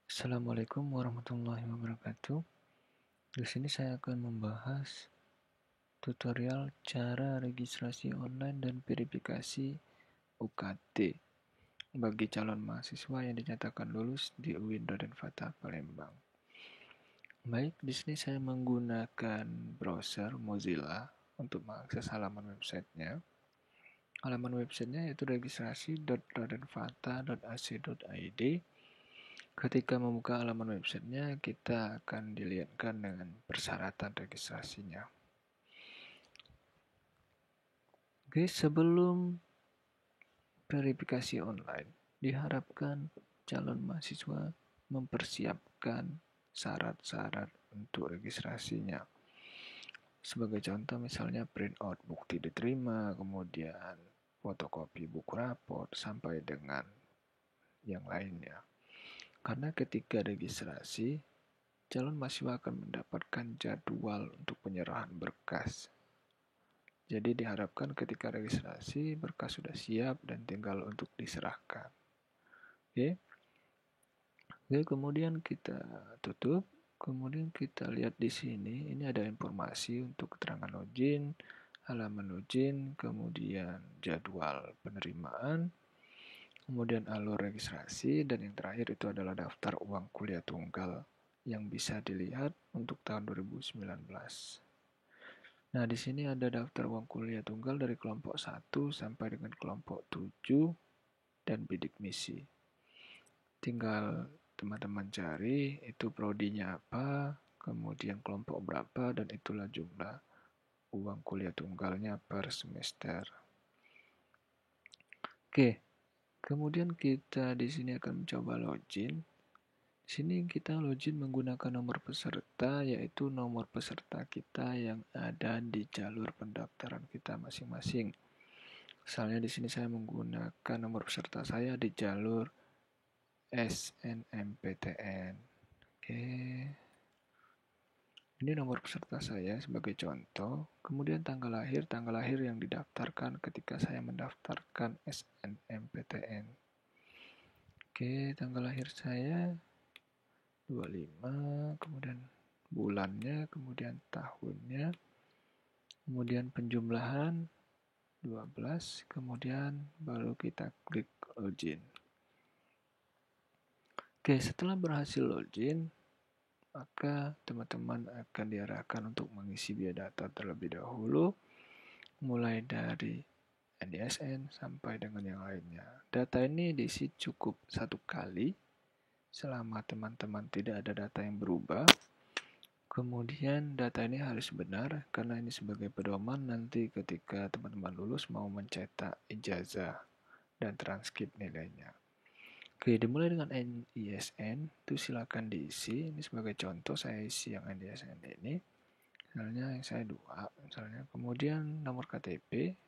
Assalamualaikum warahmatullahi wabarakatuh. Di sini saya akan membahas tutorial cara registrasi online dan verifikasi UKT bagi calon mahasiswa yang dinyatakan lulus di UIN Raden Fatah Palembang. Baik, di sini saya menggunakan browser Mozilla untuk mengakses halaman websitenya. Halaman websitenya yaitu registrasi.radenfatah.ac.id. Ketika membuka halaman websitenya, kita akan dilihatkan dengan persyaratan registrasinya. Oke, sebelum verifikasi online, diharapkan calon mahasiswa mempersiapkan syarat-syarat untuk registrasinya. Sebagai contoh misalnya print out bukti diterima, kemudian fotokopi buku raport, sampai dengan yang lainnya. Karena ketika registrasi, calon mahasiswa akan mendapatkan jadwal untuk penyerahan berkas. Jadi diharapkan ketika registrasi, berkas sudah siap dan tinggal untuk diserahkan. Oke. Oke, kemudian kita tutup. Kemudian kita lihat di sini, ini ada informasi untuk keterangan login, halaman login, kemudian jadwal penerimaan, kemudian alur registrasi, dan yang terakhir itu adalah daftar uang kuliah tunggal yang bisa dilihat untuk tahun 2019. Nah, di sini ada daftar uang kuliah tunggal dari kelompok 1 sampai dengan kelompok 7 dan bidik misi. Tinggal teman-teman cari itu prodinya apa, kemudian kelompok berapa, dan itulah jumlah uang kuliah tunggalnya per semester. Oke, kemudian kita di sini akan mencoba login. Di sini kita login menggunakan nomor peserta, yaitu nomor peserta kita yang ada di jalur pendaftaran kita masing-masing. Misalnya di sini saya menggunakan nomor peserta saya di jalur SNMPTN. Oke. Ini nomor peserta saya sebagai contoh. Kemudian tanggal lahir yang didaftarkan ketika saya mendaftarkan SNMPTN. Oke, tanggal lahir saya 25, kemudian bulannya, kemudian tahunnya, kemudian penjumlahan 12, kemudian baru kita klik login. Oke, setelah berhasil login, maka teman-teman akan diarahkan untuk mengisi biodata terlebih dahulu, mulai dari NISN sampai dengan yang lainnya. Data ini diisi cukup satu kali, selama teman-teman tidak ada data yang berubah. Kemudian data ini harus benar, karena ini sebagai pedoman nanti ketika teman-teman lulus mau mencetak ijazah dan transkrip nilainya. Oke, dimulai dengan NISN, itu silakan diisi. Ini sebagai contoh saya isi yang NISN ini. Misalnya yang saya 2, misalnya. Kemudian nomor KTP.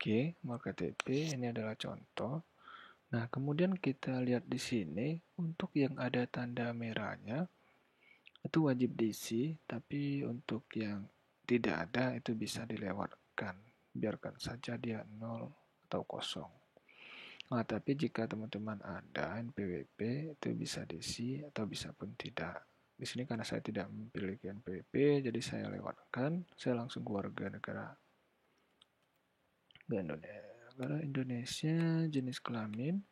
Oke, nomor KTP ini adalah contoh. Nah, kemudian kita lihat di sini untuk yang ada tanda merahnya itu wajib diisi, tapi untuk yang tidak ada itu bisa dilewatkan. Biarkan saja dia 0 atau kosong. Nah, tapi jika teman-teman ada NPWP itu bisa diisi atau bisa pun tidak. Di sini karena saya tidak memiliki NPWP, jadi saya lewatkan. Saya langsung ke warga negara Indonesia, jenis kelamin,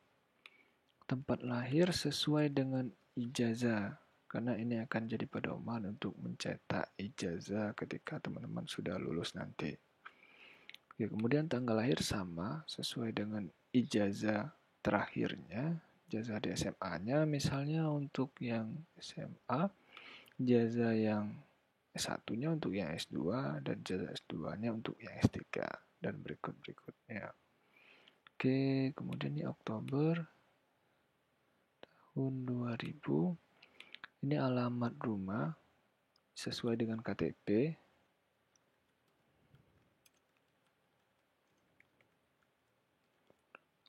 tempat lahir sesuai dengan ijazah. Karena ini akan jadi pedoman untuk mencetak ijazah ketika teman-teman sudah lulus nanti. Oke, kemudian tanggal lahir sama sesuai dengan ijazah terakhirnya, ijazah di SMA-nya. Misalnya untuk yang SMA, ijazah yang S1-nya untuk yang S2, dan ijazah S2-nya untuk yang S3, dan berikut-berikutnya. Oke, kemudian ini Oktober tahun 2000. Ini alamat rumah sesuai dengan KTP.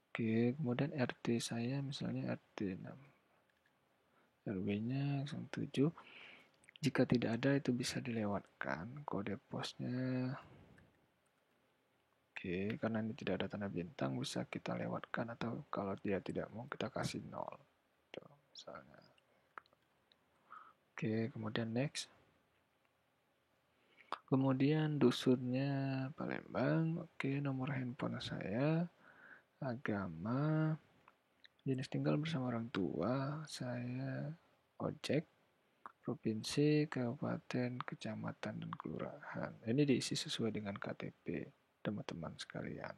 Oke, kemudian RT saya misalnya RT 6. RW-nya 7. Jika tidak ada itu bisa dilewatkan kode posnya. Oke, karena ini tidak ada tanda bintang bisa kita lewatkan, atau kalau dia tidak mau kita kasih 0. Tuh, misalnya. Oke, kemudian next. Kemudian dusunnya Palembang. Oke, nomor handphone saya, agama, jenis tinggal bersama orang tua, saya ojek, provinsi, kabupaten, kecamatan, dan kelurahan. Ini diisi sesuai dengan KTP teman-teman sekalian.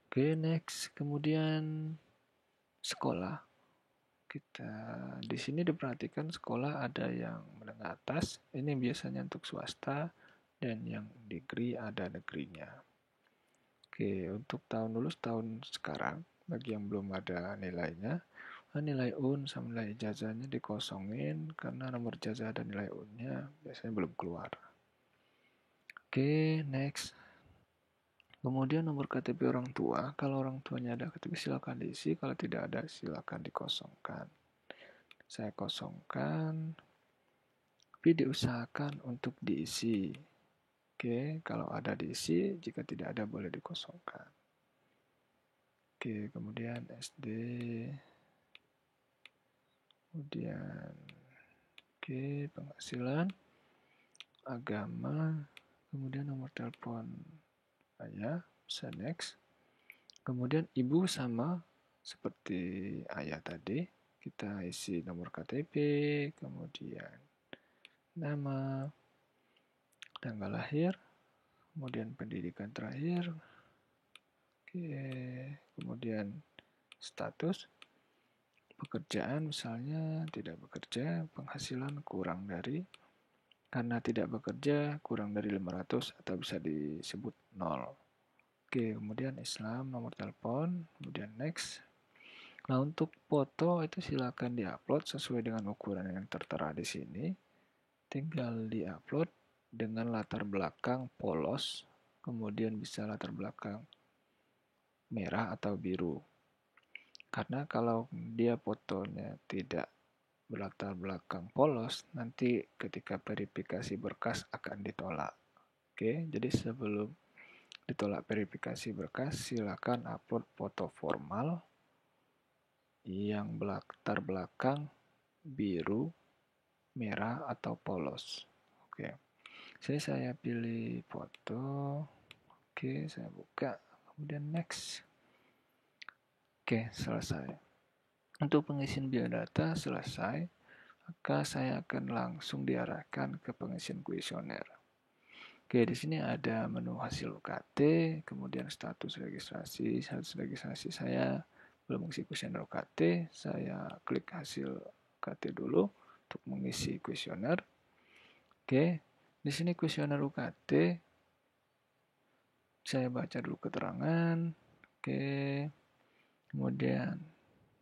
Oke, next. Kemudian sekolah. Kita di sini diperhatikan sekolah ada yang menengah atas, ini biasanya untuk swasta, dan yang negeri ada negerinya. Oke, untuk tahun lulus tahun sekarang, bagi yang belum ada nilainya, nilai UN sama nilai ijazahnya dikosongin karena nomor ijazah dan nilai UN-nya biasanya belum keluar. Oke, next. Kemudian nomor KTP orang tua, kalau orang tuanya ada KTP silakan diisi, kalau tidak ada silakan dikosongkan. Saya kosongkan, tapi diusahakan untuk diisi. Oke, kalau ada diisi, jika tidak ada boleh dikosongkan. Oke, kemudian SD, kemudian penghasilan, agama, kemudian nomor telepon ayah, bisa next. Kemudian ibu sama seperti ayah tadi, kita isi nomor KTP, kemudian nama, tanggal lahir, kemudian pendidikan terakhir, kemudian status, pekerjaan misalnya tidak bekerja, penghasilan kurang dari, karena tidak bekerja kurang dari 500 atau bisa disebut 0. Oke, kemudian Islam, nomor telepon, kemudian next. Nah, untuk foto itu silakan diupload sesuai dengan ukuran yang tertera di sini. Tinggal diupload dengan latar belakang polos, kemudian bisa latar belakang merah atau biru. Karena kalau dia fotonya tidak berlatar belakang polos, nanti ketika verifikasi berkas akan ditolak. Oke, jadi sebelum ditolak verifikasi berkas, silakan upload foto formal yang berlatar belakang biru, merah, atau polos. Oke, sini saya pilih foto. Oke, saya buka, kemudian next. Oke, selesai. Untuk pengisian biodata selesai, maka saya akan langsung diarahkan ke pengisian kuesioner. Oke, di sini ada menu hasil UKT, kemudian status registrasi. Status registrasi saya belum mengisi kuesioner UKT, saya klik hasil UKT dulu untuk mengisi kuesioner. Oke, di sini kuesioner UKT, saya baca dulu keterangan. Oke, kemudian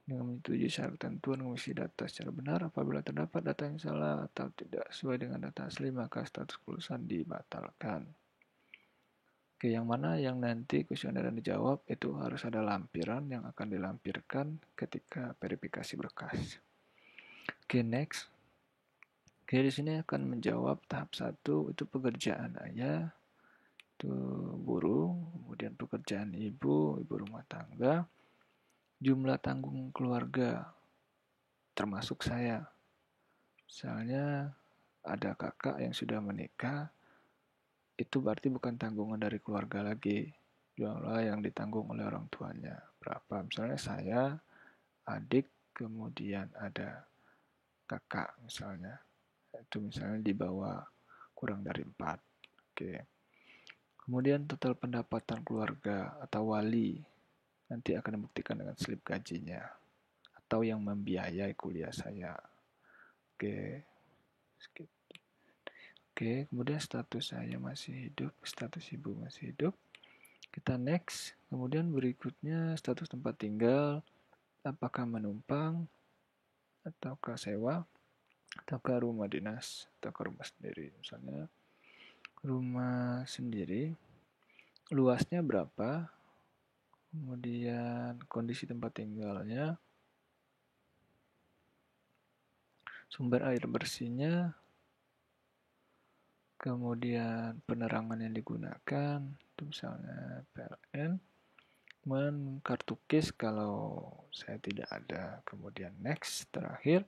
dengan menyetujui syarat ketentuan mengisi data secara benar. Apabila terdapat data yang salah atau tidak sesuai dengan data asli, maka status kelulusan dibatalkan. Oke, yang mana yang nanti kuesioner yang dijawab itu harus ada lampiran yang akan dilampirkan ketika verifikasi berkas. Oke, next. Oke, di sini akan menjawab tahap 1 itu pekerjaan ayah, itu buruh, kemudian pekerjaan ibu rumah tangga, jumlah tanggung keluarga termasuk saya. Misalnya ada kakak yang sudah menikah, itu berarti bukan tanggungan dari keluarga lagi. Jumlah yang ditanggung oleh orang tuanya. Berapa? Misalnya saya, adik, kemudian ada kakak misalnya. Itu misalnya di bawah kurang dari 4. Oke. Kemudian total pendapatan keluarga atau wali nanti akan dibuktikan dengan slip gajinya atau yang membiayai kuliah saya. Oke. Oke, kemudian status saya masih hidup, status ibu masih hidup. Kita next. Kemudian berikutnya status tempat tinggal, apakah menumpang, ataukah sewa, ataukah rumah dinas, ataukah rumah sendiri. Misalnya rumah sendiri, luasnya berapa, kemudian kondisi tempat tinggalnya, sumber air bersihnya, kemudian penerangan yang digunakan, itu misalnya PLN, kemudian kartu KIS kalau saya tidak ada, kemudian next, terakhir.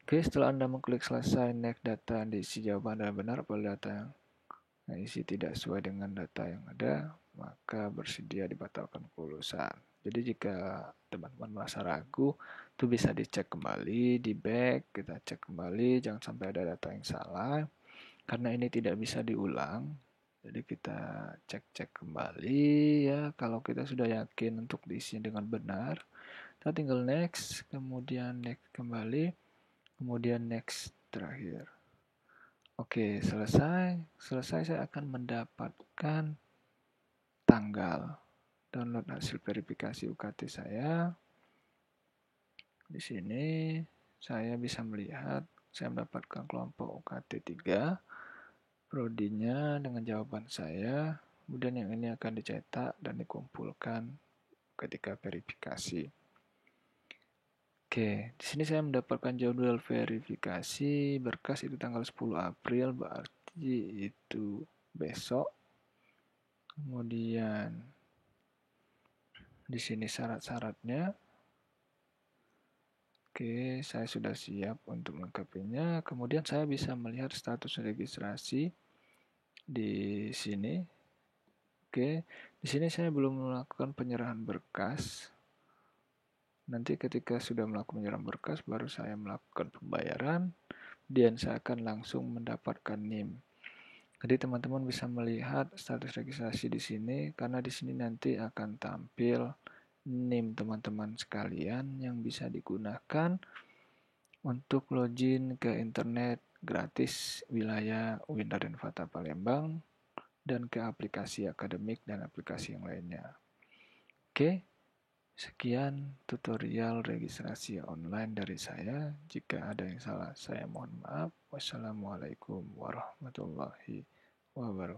Oke, setelah Anda mengklik selesai, next data yang diisi jawaban adalah benar, apabila data yang diisi tidak sesuai dengan data yang ada, maka bersedia dibatalkan kelulusan. Jadi jika teman-teman merasa ragu, itu bisa dicek kembali, di back, kita cek kembali, jangan sampai ada data yang salah. Karena ini tidak bisa diulang, jadi kita cek-cek kembali ya. Kalau kita sudah yakin untuk diisi dengan benar, kita tinggal next, kemudian next kembali, kemudian next terakhir. Oke, selesai. Selesai, saya akan mendapatkan tanggal download hasil verifikasi UKT saya. Di sini saya bisa melihat saya mendapatkan kelompok UKT 3, prodinya dengan jawaban saya. Kemudian yang ini akan dicetak dan dikumpulkan ketika verifikasi. Oke, di sini saya mendapatkan jadwal verifikasi berkas itu tanggal 10 April, berarti itu besok. Kemudian di sini syarat-syaratnya. Oke, saya sudah siap untuk melengkapinya. Kemudian saya bisa melihat status registrasi di sini. Oke, di sini saya belum melakukan penyerahan berkas. Nanti ketika sudah melakukan penyerahan berkas, baru saya melakukan pembayaran, dan saya akan langsung mendapatkan NIM. Jadi teman-teman bisa melihat status registrasi di sini, karena di sini nanti akan tampil NIM teman-teman sekalian yang bisa digunakan untuk login ke internet gratis wilayah UIN Raden Fatah Palembang dan ke aplikasi akademik dan aplikasi yang lainnya. Oke, sekian tutorial registrasi online dari saya. Jika ada yang salah, saya mohon maaf. Wassalamualaikum warahmatullahi wabarakatuh.